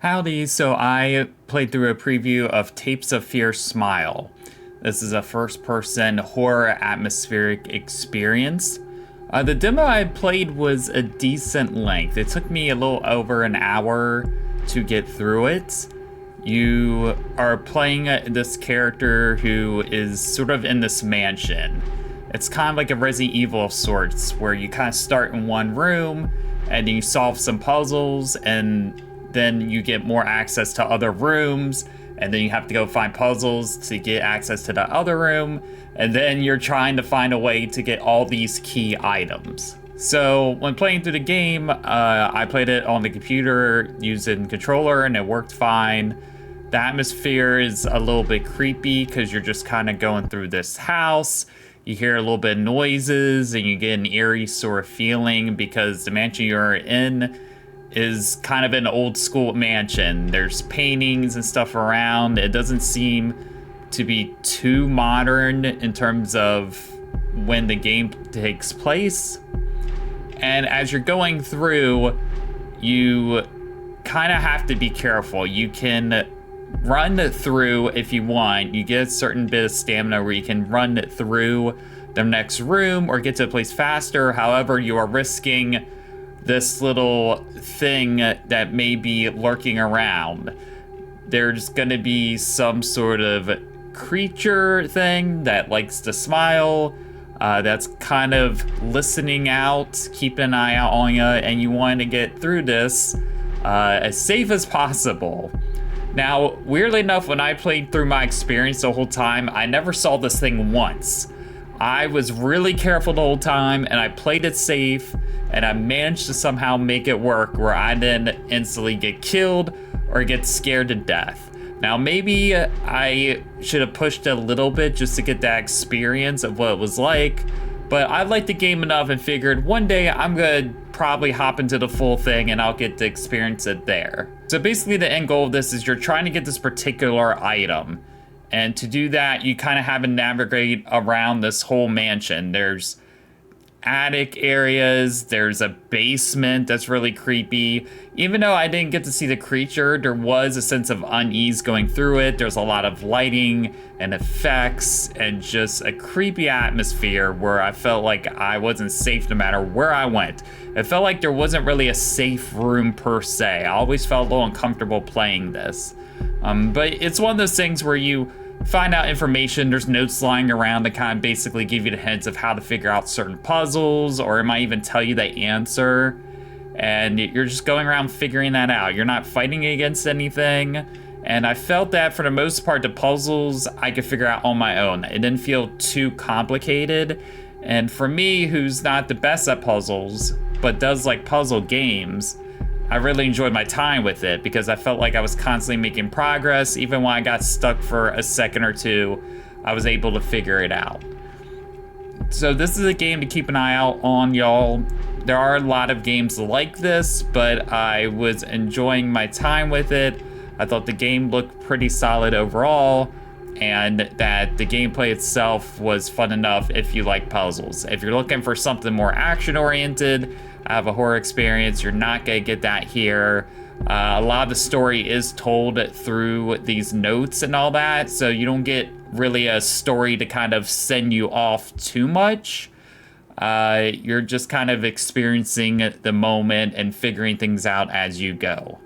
Howdy, so I played through a preview of Tapes of Fear Smile. This is a first-person horror atmospheric experience. The demo I played was a decent length. It took me a little over an hour to get through it. You are playing this character who is sort of in this mansion. It's kind of like a Resident Evil of sorts, where you kind of start in one room and you solve some puzzles, and then you get more access to other rooms, and then you have to go find puzzles to get access to the other room, and then you're trying to find a way to get all these key items. So when playing through the game, I played it on the computer using controller, and it worked fine. The atmosphere is a little bit creepy because you're just kind of going through this house. You hear a little bit of noises, and you get an eerie sort of feeling because the mansion you're in is kind of an old school mansion. There's paintings and stuff around. It doesn't seem to be too modern in terms of when the game takes place. And as you're going through, you kind of have to be careful. You can run through if you want. You get a certain bit of stamina where you can run through the next room or get to a place faster. However, you are risking this little thing that may be lurking around. There's gonna be some sort of creature thing that likes to smile, that's kind of listening out, keeping an eye out on you, and you want to get through this as safe as possible. Now, weirdly enough, when I played through my experience the whole time, I never saw this thing once. I was really careful the whole time, and I played it safe, and I managed to somehow make it work where I didn't instantly get killed or get scared to death. Now, maybe I should have pushed a little bit just to get that experience of what it was like, but I liked the game enough and figured one day I'm gonna probably hop into the full thing and I'll get to experience it there. So basically the end goal of this is you're trying to get this particular item. And to do that, you kind of have to navigate around this whole mansion. There's attic areas, there's a basement that's really creepy. Even though I didn't get to see the creature, there was a sense of unease going through it. There's a lot of lighting and effects and just a creepy atmosphere where I felt like I wasn't safe no matter where I went. It felt like there wasn't really a safe room per se. I always felt a little uncomfortable playing this. But it's one of those things where you find out information, there's notes lying around that kind of basically give you the hints of how to figure out certain puzzles, or it might even tell you the answer, and you're just going around figuring that out. You're not fighting against anything, and I felt that for the most part, the puzzles I could figure out on my own. It didn't feel too complicated, and for me, who's not the best at puzzles, but does like puzzle games, I really enjoyed my time with it because I felt like I was constantly making progress. Even when I got stuck for a second or two, I was able to figure it out. So this is a game to keep an eye out on, y'all. There are a lot of games like this, but I was enjoying my time with it. I thought the game looked pretty solid overall, and that the gameplay itself was fun enough if you like puzzles. If you're looking for something more action-oriented, I have a horror experience, you're not gonna get that here. A lot of the story is told through these notes and all that, so you don't get really a story to kind of send you off too much. You're just kind of experiencing the moment and figuring things out as you go.